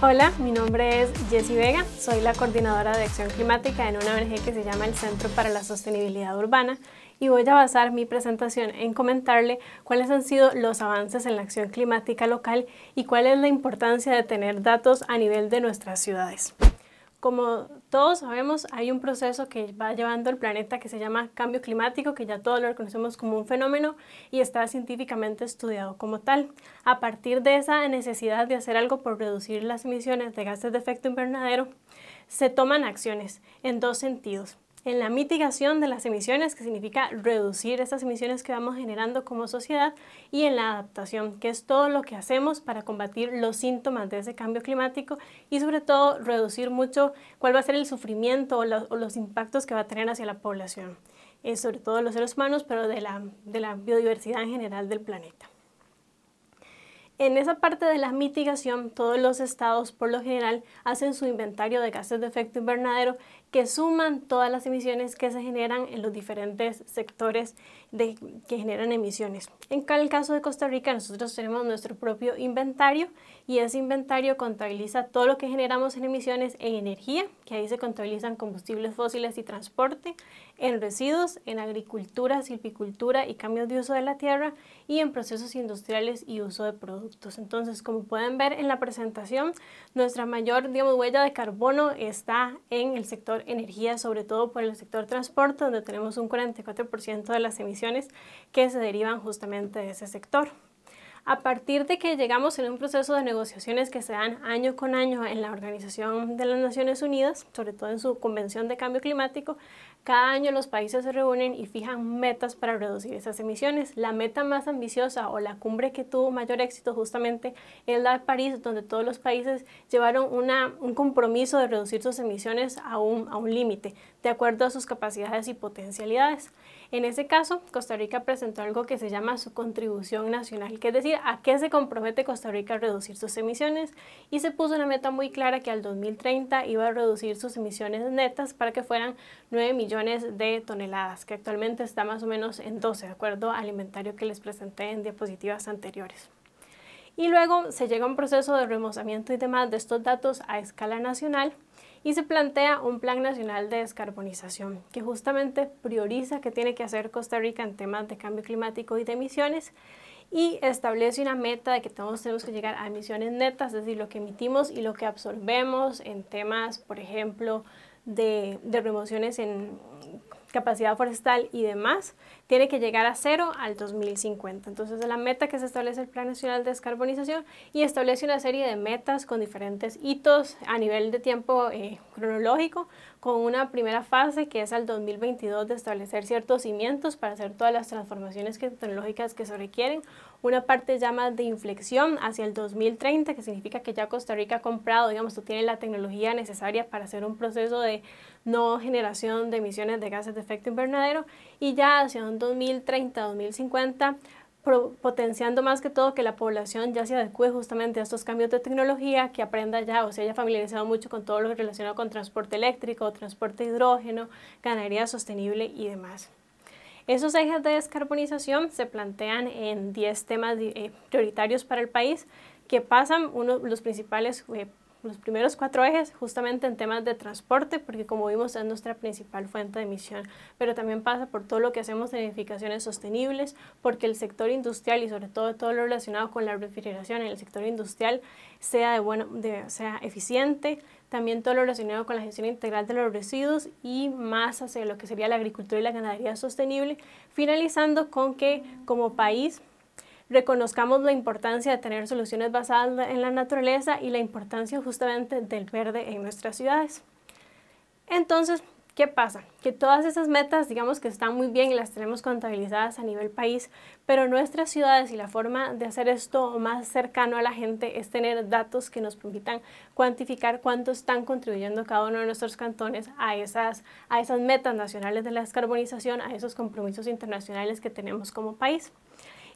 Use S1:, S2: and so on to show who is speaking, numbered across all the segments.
S1: Hola, mi nombre es Jessie Vega, soy la coordinadora de acción climática en una ONG que se llama el Centro para la Sostenibilidad Urbana y voy a basar mi presentación en comentarle cuáles han sido los avances en la acción climática local y cuál es la importancia de tener datos a nivel de nuestras ciudades. Como todos sabemos, hay un proceso que va llevando el planeta que se llama cambio climático, que ya todos lo reconocemos como un fenómeno y está científicamente estudiado como tal. A partir de esa necesidad de hacer algo por reducir las emisiones de gases de efecto invernadero, se toman acciones en dos sentidos. En la mitigación de las emisiones, que significa reducir esas emisiones que vamos generando como sociedad, y en la adaptación, que es todo lo que hacemos para combatir los síntomas de ese cambio climático y sobre todo reducir mucho cuál va a ser el sufrimiento o los impactos que va a tener hacia la población, sobre todo los seres humanos, pero de la biodiversidad en general del planeta. En esa parte de la mitigación, todos los estados por lo general hacen su inventario de gases de efecto invernadero que suman todas las emisiones que se generan en los diferentes sectores que generan emisiones. En el caso de Costa Rica, nosotros tenemos nuestro propio inventario y ese inventario contabiliza todo lo que generamos en emisiones en energía, que ahí se contabilizan combustibles fósiles y transporte, en residuos, en agricultura, silvicultura y cambios de uso de la tierra y en procesos industriales y uso de productos. Entonces, como pueden ver en la presentación, nuestra mayor huella de carbono está en el sector energía, sobre todo por el sector transporte, donde tenemos un 44% de las emisiones que se derivan justamente de ese sector. A partir de que llegamos en un proceso de negociaciones que se dan año con año en la Organización de las Naciones Unidas, sobre todo en su Convención de Cambio Climático, cada año los países se reúnen y fijan metas para reducir esas emisiones. La meta más ambiciosa o la cumbre que tuvo mayor éxito justamente es la de París, donde todos los países llevaron un compromiso de reducir sus emisiones a un límite, de acuerdo a sus capacidades y potencialidades. En ese caso, Costa Rica presentó algo que se llama su contribución nacional, que es decir, a qué se compromete Costa Rica a reducir sus emisiones, y se puso una meta muy clara que al 2030 iba a reducir sus emisiones netas para que fueran 9 millones de toneladas, que actualmente está más o menos en 12, de acuerdo al inventario que les presenté en diapositivas anteriores. Y luego se llega a un proceso de remozamiento y demás de estos datos a escala nacional y se plantea un plan nacional de descarbonización que justamente prioriza qué tiene que hacer Costa Rica en temas de cambio climático y de emisiones y establece una meta de que todos tenemos que llegar a emisiones netas, es decir, lo que emitimos y lo que absorbemos en temas, por ejemplo, de remociones en capacidad forestal y demás, tiene que llegar a cero al 2050. Entonces es la meta que se establece el Plan Nacional de Descarbonización y establece una serie de metas con diferentes hitos a nivel de tiempo cronológico, con una primera fase que es al 2022 de establecer ciertos cimientos para hacer todas las transformaciones tecnológicas que se requieren, una parte ya más de inflexión hacia el 2030, que significa que ya Costa Rica ha comprado, digamos, tú tienes la tecnología necesaria para hacer un proceso de no generación de emisiones de gases de efecto invernadero, y ya hacia un 2030-2050 potenciando más que todo que la población ya se adecue justamente a estos cambios de tecnología, que aprenda ya o se haya familiarizado mucho con todo lo relacionado con transporte eléctrico, transporte de hidrógeno, ganadería sostenible y demás. Esos ejes de descarbonización se plantean en 10 temas prioritarios para el país, que pasan los primeros 4 ejes justamente en temas de transporte, porque como vimos es nuestra principal fuente de emisión, pero también pasa por todo lo que hacemos en edificaciones sostenibles, porque el sector industrial y sobre todo lo relacionado con la refrigeración en el sector industrial sea eficiente, también todo lo relacionado con la gestión integral de los residuos y más hacia lo que sería la agricultura y la ganadería sostenible, finalizando con que como país reconozcamos la importancia de tener soluciones basadas en la naturaleza y la importancia justamente del verde en nuestras ciudades. Entonces, ¿qué pasa? Que todas esas metas, digamos que están muy bien y las tenemos contabilizadas a nivel país, pero nuestras ciudades y la forma de hacer esto más cercano a la gente es tener datos que nos permitan cuantificar cuánto están contribuyendo cada uno de nuestros cantones a esas metas nacionales de la descarbonización, a esos compromisos internacionales que tenemos como país.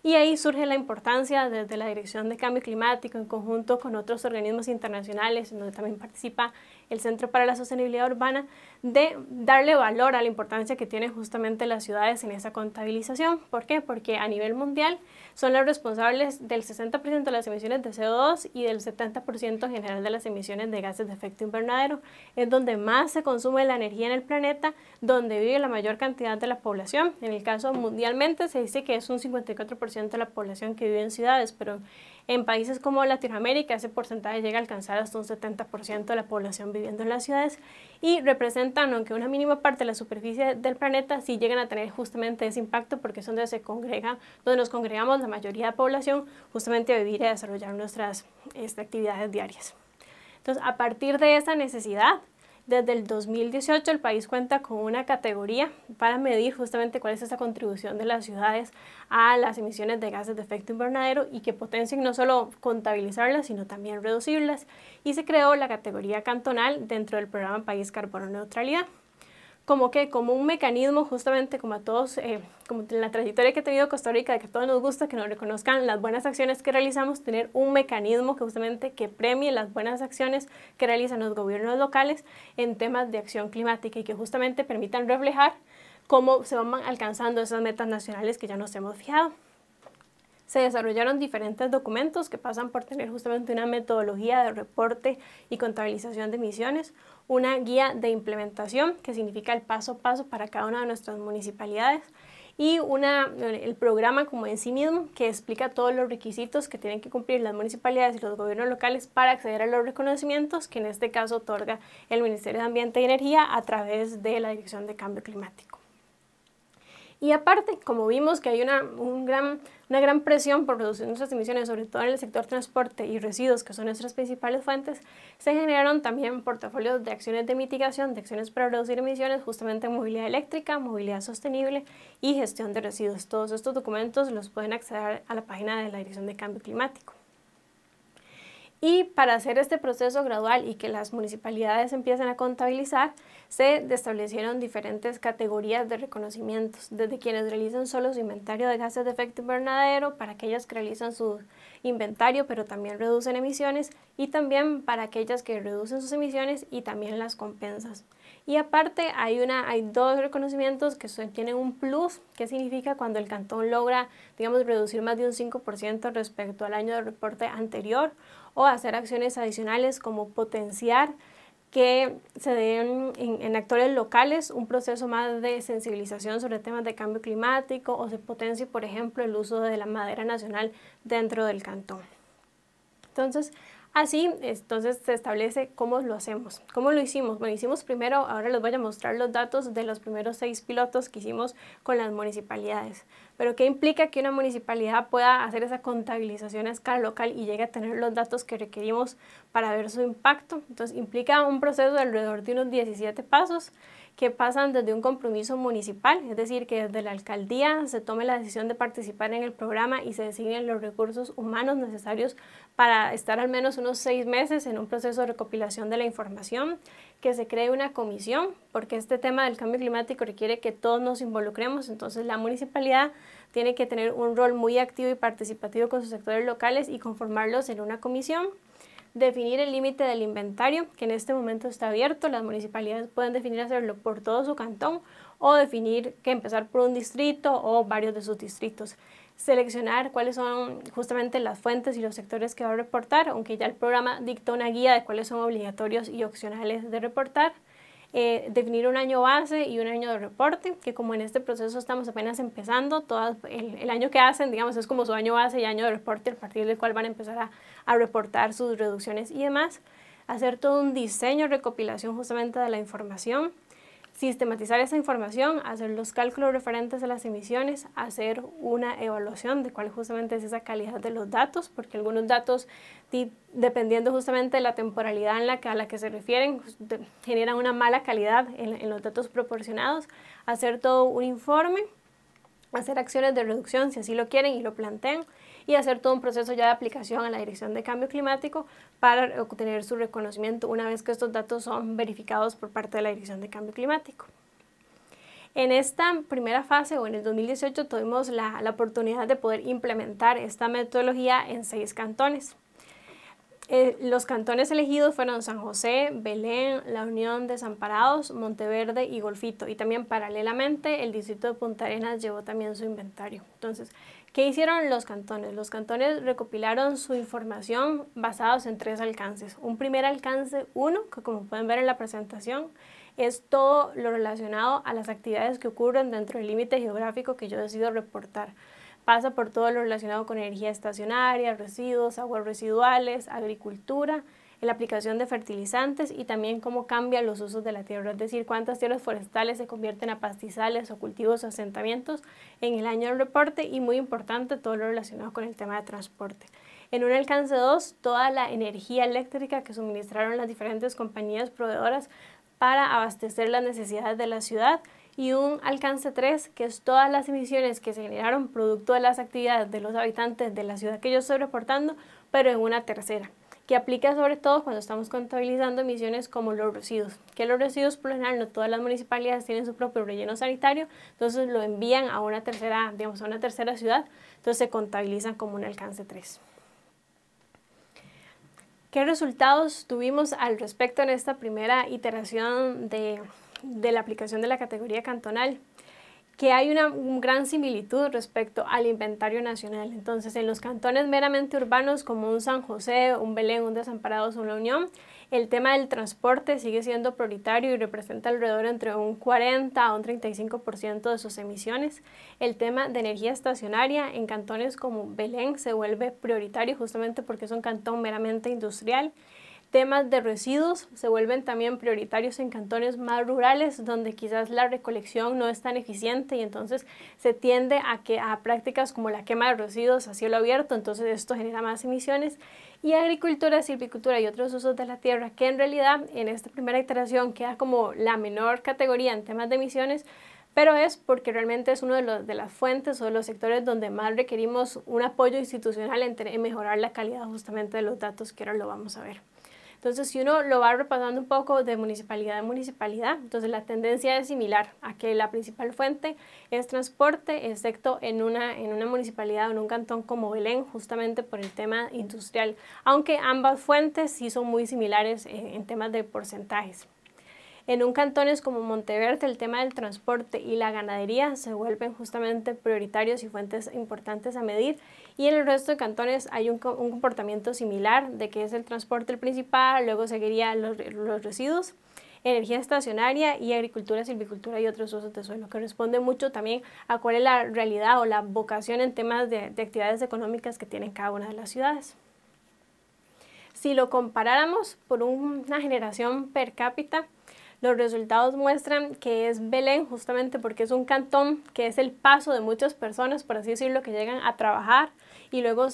S1: Y ahí surge la importancia desde la Dirección de Cambio Climático, en conjunto con otros organismos internacionales, donde también participa el Centro para la Sostenibilidad Urbana, de darle valor a la importancia que tienen justamente las ciudades en esa contabilización. ¿Por qué? Porque a nivel mundial son los responsables del 60% de las emisiones de CO2 y del 70% en general de las emisiones de gases de efecto invernadero. Es donde más se consume la energía en el planeta, donde vive la mayor cantidad de la población. En el caso mundialmente se dice que es un 54% de la población que vive en ciudades, pero en países como Latinoamérica ese porcentaje llega a alcanzar hasta un 70% de la población viviendo en las ciudades y representan, aunque una mínima parte de la superficie del planeta, sí llegan a tener justamente ese impacto porque es donde se congrega, donde nos congregamos la mayoría de la población justamente a vivir y a desarrollar nuestras actividades diarias. Entonces, a partir de esa necesidad, desde el 2018 el país cuenta con una categoría para medir justamente cuál es esa contribución de las ciudades a las emisiones de gases de efecto invernadero y que potencien no solo contabilizarlas, sino también reducirlas. Y se creó la categoría cantonal dentro del programa País Carbono Neutralidad. Como un mecanismo justamente como a todos, como en la trayectoria que ha tenido Costa Rica, de que a todos nos gusta que nos reconozcan las buenas acciones que realizamos, tener un mecanismo que justamente que premie las buenas acciones que realizan los gobiernos locales en temas de acción climática y que justamente permitan reflejar cómo se van alcanzando esas metas nacionales que ya nos hemos fijado. Se desarrollaron diferentes documentos que pasan por tener justamente una metodología de reporte y contabilización de emisiones, una guía de implementación que significa el paso a paso para cada una de nuestras municipalidades y el programa como en sí mismo que explica todos los requisitos que tienen que cumplir las municipalidades y los gobiernos locales para acceder a los reconocimientos que en este caso otorga el Ministerio de Ambiente y Energía a través de la Dirección de Cambio Climático. Y aparte, como vimos que hay una gran presión por reducir nuestras emisiones, sobre todo en el sector transporte y residuos, que son nuestras principales fuentes, se generaron también portafolios de acciones de mitigación, de acciones para reducir emisiones, justamente en movilidad eléctrica, movilidad sostenible y gestión de residuos. Todos estos documentos los pueden acceder a la página de la Dirección de Cambio Climático. Y para hacer este proceso gradual y que las municipalidades empiecen a contabilizar, se establecieron diferentes categorías de reconocimientos, desde quienes realizan solo su inventario de gases de efecto invernadero, para aquellas que realizan su inventario pero también reducen emisiones, y también para aquellas que reducen sus emisiones y también las compensas. Y aparte hay dos reconocimientos que tienen un plus, que significa cuando el cantón logra, digamos, reducir más de un 5% respecto al año de reporte anterior, o hacer acciones adicionales como potenciar que se den en actores locales un proceso más de sensibilización sobre temas de cambio climático, o se potencie, por ejemplo, el uso de la madera nacional dentro del cantón. Entonces se establece cómo lo hacemos. ¿Cómo lo hicimos? Bueno, hicimos primero, ahora les voy a mostrar los datos de los primeros 6 pilotos que hicimos con las municipalidades. Pero ¿qué implica que una municipalidad pueda hacer esa contabilización a escala local y llegue a tener los datos que requerimos para ver su impacto? Entonces implica un proceso de alrededor de unos 17 pasos que pasan desde un compromiso municipal, es decir, que desde la alcaldía se tome la decisión de participar en el programa y se designen los recursos humanos necesarios para estar al menos unos 6 meses en un proceso de recopilación de la información, que se cree una comisión, porque este tema del cambio climático requiere que todos nos involucremos, entonces la municipalidad tiene que tener un rol muy activo y participativo con sus sectores locales y conformarlos en una comisión. Definir el límite del inventario, que en este momento está abierto, las municipalidades pueden definir hacerlo por todo su cantón o definir que empezar por un distrito o varios de sus distritos. Seleccionar cuáles son justamente las fuentes y los sectores que va a reportar, aunque ya el programa dicta una guía de cuáles son obligatorios y opcionales de reportar. Definir un año base y un año de reporte, que como en este proceso estamos apenas empezando, el año que hacen, digamos, es como su año base y año de reporte, a partir del cual van a empezar a reportar sus reducciones y demás. Hacer todo un diseño, recopilación justamente de la información, sistematizar esa información, hacer los cálculos referentes a las emisiones, hacer una evaluación de cuál justamente es esa calidad de los datos, porque algunos datos, dependiendo justamente de la temporalidad a la que se refieren, generan una mala calidad en los datos proporcionados. Hacer todo un informe, hacer acciones de reducción si así lo quieren y lo plantean, y hacer todo un proceso ya de aplicación a la Dirección de Cambio Climático para obtener su reconocimiento una vez que estos datos son verificados por parte de la Dirección de Cambio Climático. En esta primera fase o en el 2018 tuvimos la oportunidad de poder implementar esta metodología en 6 cantones. Los cantones elegidos fueron San José, Belén, La Unión, Desamparados, Monteverde y Golfito. Y también paralelamente el distrito de Punta Arenas llevó también su inventario. Entonces, ¿qué hicieron los cantones? Los cantones recopilaron su información basados en 3 alcances. Un primer alcance 1, que como pueden ver en la presentación, es todo lo relacionado a las actividades que ocurren dentro del límite geográfico que yo decido reportar. Pasa por todo lo relacionado con energía estacionaria, residuos, aguas residuales, agricultura, la aplicación de fertilizantes y también cómo cambian los usos de la tierra, es decir, cuántas tierras forestales se convierten a pastizales o cultivos o asentamientos en el año del reporte y muy importante todo lo relacionado con el tema de transporte. En un alcance 2, toda la energía eléctrica que suministraron las diferentes compañías proveedoras para abastecer las necesidades de la ciudad. Y un alcance 3, que es todas las emisiones que se generaron producto de las actividades de los habitantes de la ciudad que yo estoy reportando, pero en una tercera, que aplica sobre todo cuando estamos contabilizando emisiones como los residuos, que los residuos por lo general no todas las municipalidades tienen su propio relleno sanitario, entonces lo envían a una tercera, digamos, a una tercera ciudad, entonces se contabilizan como un alcance 3. ¿Qué resultados tuvimos al respecto en esta primera iteración de la aplicación de la categoría cantonal? Que hay una gran similitud respecto al inventario nacional. Entonces, en los cantones meramente urbanos como un San José, un Belén, un Desamparados o una Unión, el tema del transporte sigue siendo prioritario y representa alrededor entre un 40 a un 35% de sus emisiones. El tema de energía estacionaria en cantones como Belén se vuelve prioritario justamente porque es un cantón meramente industrial. Temas de residuos se vuelven también prioritarios en cantones más rurales donde quizás la recolección no es tan eficiente y entonces se tiende a prácticas como la quema de residuos a cielo abierto, entonces esto genera más emisiones. Y agricultura, silvicultura y otros usos de la tierra que en realidad en esta primera iteración queda como la menor categoría en temas de emisiones, pero es porque realmente es uno de las fuentes o de los sectores donde más requerimos un apoyo institucional en mejorar la calidad justamente de los datos que ahora lo vamos a ver. Entonces, si uno lo va repasando un poco de municipalidad en municipalidad, entonces la tendencia es similar a que la principal fuente es transporte, excepto en una municipalidad o en un cantón como Belén, justamente por el tema industrial, aunque ambas fuentes sí son muy similares en temas de porcentajes. En un cantones como Monteverde el tema del transporte y la ganadería se vuelven justamente prioritarios y fuentes importantes a medir y en el resto de cantones hay un comportamiento similar de que es el transporte el principal, luego seguiría los residuos, energía estacionaria y agricultura, silvicultura y otros usos de suelo, que responde mucho también a cuál es la realidad o la vocación en temas de actividades económicas que tienen cada una de las ciudades. Si lo comparáramos por una generación per cápita, los resultados muestran que es Belén justamente porque es un cantón que es el paso de muchas personas, por así decirlo, que llegan a trabajar y luego,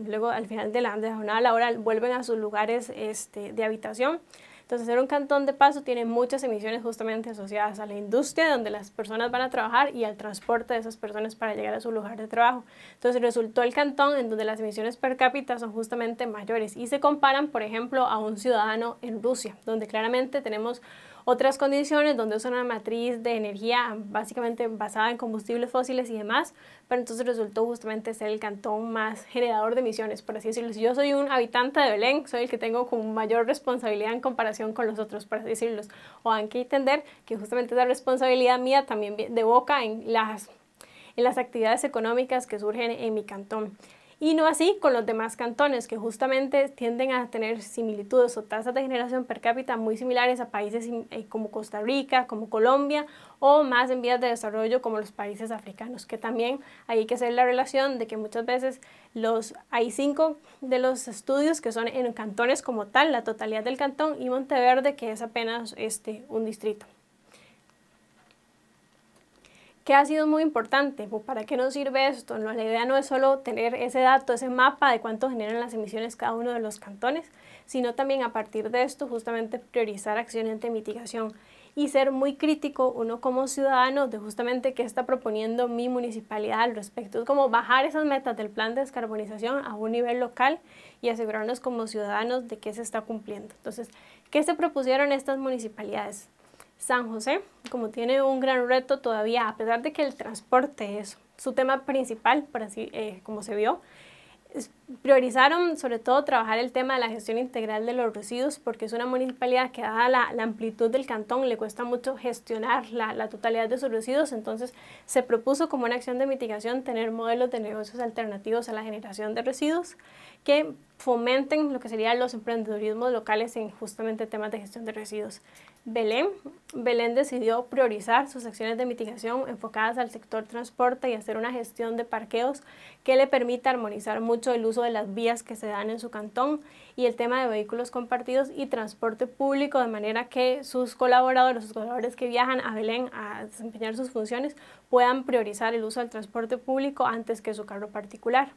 S1: luego al final de la jornada laboral vuelven a sus lugares de habitación. Entonces, ser un cantón de paso tiene muchas emisiones justamente asociadas a la industria donde las personas van a trabajar y al transporte de esas personas para llegar a su lugar de trabajo. Entonces, resultó el cantón en donde las emisiones per cápita son justamente mayores y se comparan, por ejemplo, a un ciudadano en Rusia, donde claramente tenemos otras condiciones donde usan una matriz de energía básicamente basada en combustibles fósiles y demás, pero entonces resultó justamente ser el cantón más generador de emisiones, por así decirlo. Si yo soy un habitante de Belén, soy el que tengo como mayor responsabilidad en comparación con los otros, por así decirlo. O hay que entender que justamente esa responsabilidad mía también deboca en las actividades económicas que surgen en mi cantón. Y no así con los demás cantones que justamente tienden a tener similitudes o tasas de generación per cápita muy similares a países como Costa Rica, como Colombia o más en vías de desarrollo como los países africanos, que también hay que hacer la relación de que muchas veces hay 5 de los estudios que son en cantones como tal, la totalidad del cantón, y Monteverde que es apenas un distrito. ¿Qué ha sido muy importante? ¿Para qué nos sirve esto? No, la idea no es solo tener ese dato, ese mapa de cuánto generan las emisiones cada uno de los cantones, sino también a partir de esto justamente priorizar acciones de mitigación y ser muy crítico uno como ciudadano de justamente qué está proponiendo mi municipalidad al respecto. Es como bajar esas metas del plan de descarbonización a un nivel local y asegurarnos como ciudadanos de que se está cumpliendo. Entonces, ¿qué se propusieron estas municipalidades? San José, como tiene un gran reto todavía, a pesar de que el transporte es su tema principal, por así como se vio, priorizaron sobre todo trabajar el tema de la gestión integral de los residuos, porque es una municipalidad que dada la amplitud del cantón le cuesta mucho gestionar la totalidad de sus residuos. Entonces se propuso como una acción de mitigación tener modelos de negocios alternativos a la generación de residuos que fomenten lo que serían los emprendedurismos locales en justamente temas de gestión de residuos. Belén decidió priorizar sus acciones de mitigación enfocadas al sector transporte y hacer una gestión de parqueos que le permita armonizar mucho el uso de las vías que se dan en su cantón y el tema de vehículos compartidos y transporte público, de manera que sus colaboradores que viajan a Belén a desempeñar sus funciones puedan priorizar el uso del transporte público antes que su carro particular.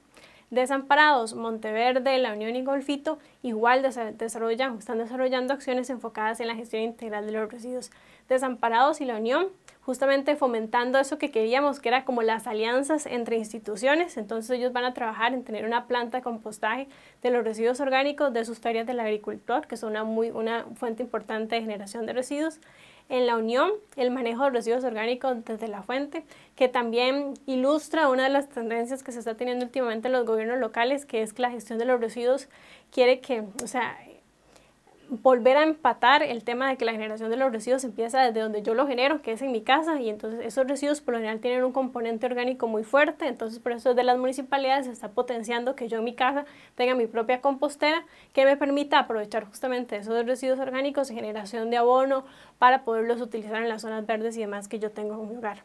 S1: Desamparados, Monteverde, La Unión y Golfito igual están desarrollando acciones enfocadas en la gestión integral de los residuos. Desamparados y La Unión justamente fomentando eso que queríamos, que era como las alianzas entre instituciones. Entonces ellos van a trabajar en tener una planta de compostaje de los residuos orgánicos de sus ferias del agricultor, que son una fuente importante de generación de residuos. En La Unión, el manejo de residuos orgánicos desde la fuente, que también ilustra una de las tendencias que se está teniendo últimamente en los gobiernos locales, que es que la gestión de los residuos quiere que, volver a empatar el tema de que la generación de los residuos empieza desde donde yo lo genero, que es en mi casa, y entonces esos residuos por lo general tienen un componente orgánico muy fuerte. Entonces por eso desde las municipalidades se está potenciando que yo en mi casa tenga mi propia compostera que me permita aprovechar justamente esos residuos orgánicos y generación de abono para poderlos utilizar en las zonas verdes y demás que yo tengo en mi hogar.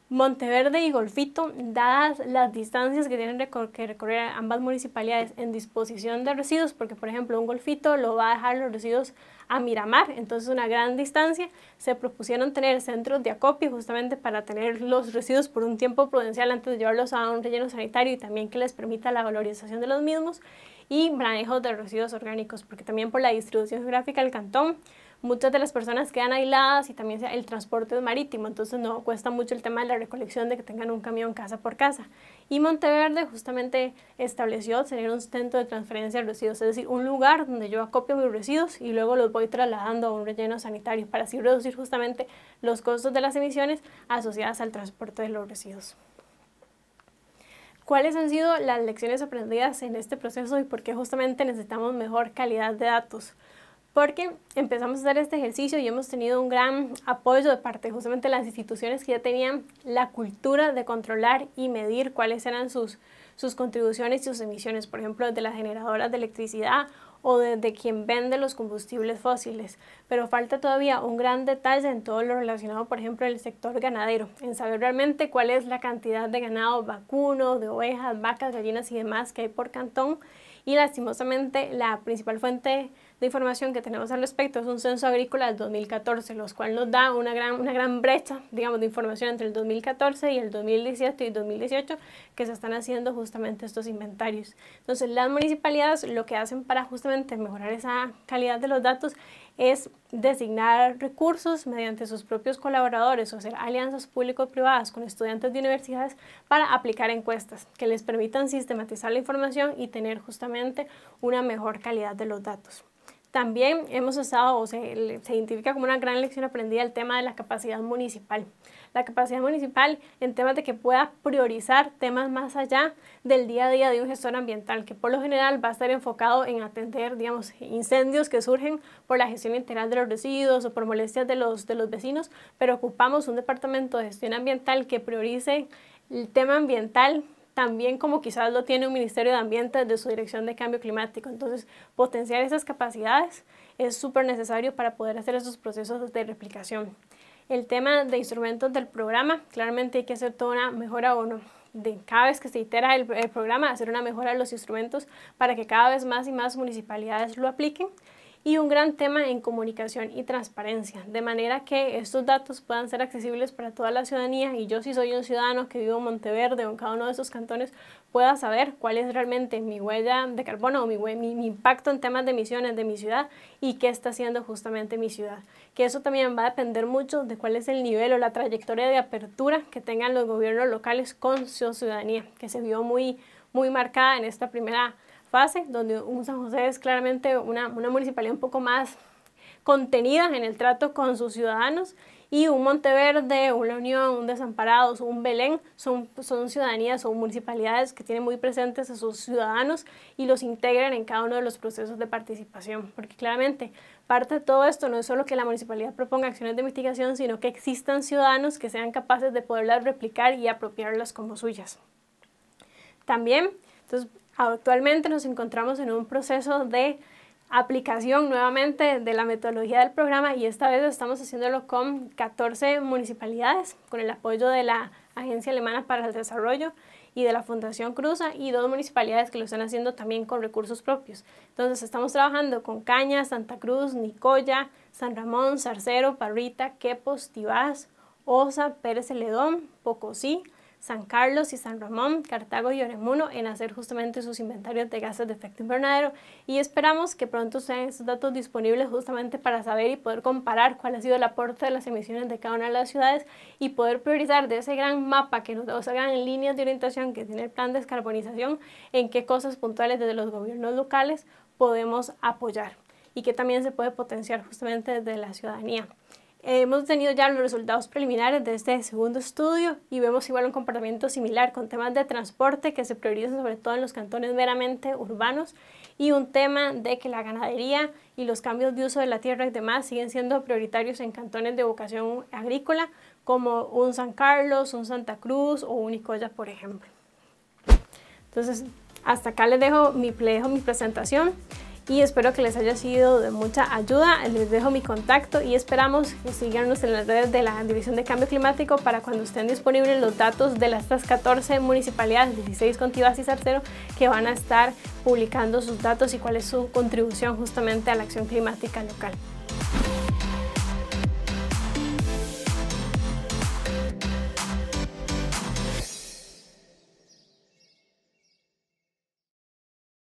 S1: Monteverde y Golfito, dadas las distancias que tienen que recorrer ambas municipalidades en disposición de residuos, porque por ejemplo un Golfito lo va a dejar los residuos a Miramar, entonces una gran distancia, se propusieron tener centros de acopio justamente para tener los residuos por un tiempo prudencial antes de llevarlos a un relleno sanitario y también que les permita la valorización de los mismos, y manejo de residuos orgánicos, porque también por la distribución geográfica del cantón muchas de las personas quedan aisladas y también el transporte es marítimo, entonces no cuesta mucho el tema de la recolección, de que tengan un camión casa por casa. Y Monteverde justamente estableció tener un centro de transferencia de residuos, es decir, un lugar donde yo acopio mis residuos y luego los voy trasladando a un relleno sanitario para así reducir justamente los costos de las emisiones asociadas al transporte de los residuos. ¿Cuáles han sido las lecciones aprendidas en este proceso y por qué justamente necesitamos mejor calidad de datos? Porque empezamos a hacer este ejercicio y hemos tenido un gran apoyo de parte justamente de las instituciones que ya tenían la cultura de controlar y medir cuáles eran sus contribuciones y sus emisiones, por ejemplo, de las generadoras de electricidad o de quien vende los combustibles fósiles. Pero falta todavía un gran detalle en todo lo relacionado, por ejemplo, el sector ganadero, en saber realmente cuál es la cantidad de ganado vacuno, de ovejas, vacas, gallinas y demás que hay por cantón. Y lastimosamente la principal fuente de información que tenemos al respecto es un censo agrícola del 2014, los cual nos da una gran brecha, digamos, de información entre el 2014 y el 2017 y 2018 que se están haciendo justamente estos inventarios. Entonces las municipalidades lo que hacen para justamente mejorar esa calidad de los datos es designar recursos mediante sus propios colaboradores o hacer alianzas público-privadas con estudiantes de universidades para aplicar encuestas que les permitan sistematizar la información y tener justamente una mejor calidad de los datos. También hemos estado, se identifica como una gran lección aprendida el tema de la capacidad municipal. La capacidad municipal en temas de que pueda priorizar temas más allá del día a día de un gestor ambiental, que por lo general va a estar enfocado en atender, digamos, incendios que surgen por la gestión integral de los residuos o por molestias de los vecinos, pero ocupamos un departamento de gestión ambiental que priorice el tema ambiental también como quizás lo tiene un Ministerio de Ambiente desde su Dirección de Cambio Climático. Entonces, potenciar esas capacidades es súper necesario para poder hacer esos procesos de replicación. El tema de instrumentos del programa, claramente hay que hacer toda una mejora de cada vez que se itera el programa, hacer una mejora de los instrumentos para que cada vez más y más municipalidades lo apliquen. Y un gran tema en comunicación y transparencia, de manera que estos datos puedan ser accesibles para toda la ciudadanía y yo, si soy un ciudadano que vivo en Monteverde o en cada uno de esos cantones, pueda saber cuál es realmente mi huella de carbono o mi impacto en temas de emisiones de mi ciudad y qué está haciendo justamente mi ciudad. Que eso también va a depender mucho de cuál es el nivel o la trayectoria de apertura que tengan los gobiernos locales con su ciudadanía, que se vio muy marcada en esta primera fase, donde un San José es claramente una municipalidad un poco más contenida en el trato con sus ciudadanos, y un Monteverde, un La Unión, un Desamparados, un Belén son ciudadanías o municipalidades que tienen muy presentes a sus ciudadanos y los integran en cada uno de los procesos de participación, porque claramente parte de todo esto no es solo que la municipalidad proponga acciones de mitigación, sino que existan ciudadanos que sean capaces de poderlas replicar y apropiarlas como suyas. También, entonces, actualmente nos encontramos en un proceso de aplicación nuevamente de la metodología del programa, y esta vez estamos haciéndolo con 14 municipalidades con el apoyo de la Agencia Alemana para el Desarrollo y de la Fundación Cruza, y 2 municipalidades que lo están haciendo también con recursos propios. Entonces estamos trabajando con Cañas, Santa Cruz, Nicoya, San Ramón, Zarcero, Parrita, Quepos, Tibás, Osa, Pérez Celedón, Pocosí, San Carlos y San Ramón, Cartago y Oremuno en hacer justamente sus inventarios de gases de efecto invernadero, y esperamos que pronto sean estos datos disponibles justamente para saber y poder comparar cuál ha sido el aporte de las emisiones de cada una de las ciudades y poder priorizar de ese gran mapa que nos da, esa gran líneas de orientación que tiene el plan de descarbonización, en qué cosas puntuales desde los gobiernos locales podemos apoyar y que también se puede potenciar justamente desde la ciudadanía. Hemos tenido ya los resultados preliminares de este segundo estudio y vemos igual un comportamiento similar con temas de transporte que se priorizan sobre todo en los cantones meramente urbanos, y un tema de que la ganadería y los cambios de uso de la tierra y demás siguen siendo prioritarios en cantones de vocación agrícola como un San Carlos, un Santa Cruz o un Nicoya, por ejemplo. Entonces, hasta acá les dejo mi presentación y espero que les haya sido de mucha ayuda. Les dejo mi contacto y esperamos que síganos en las redes de la División de Cambio Climático para cuando estén disponibles los datos de estas 14 municipalidades, 16 con Tibás y Zarcero, que van a estar publicando sus datos y cuál es su contribución justamente a la acción climática local.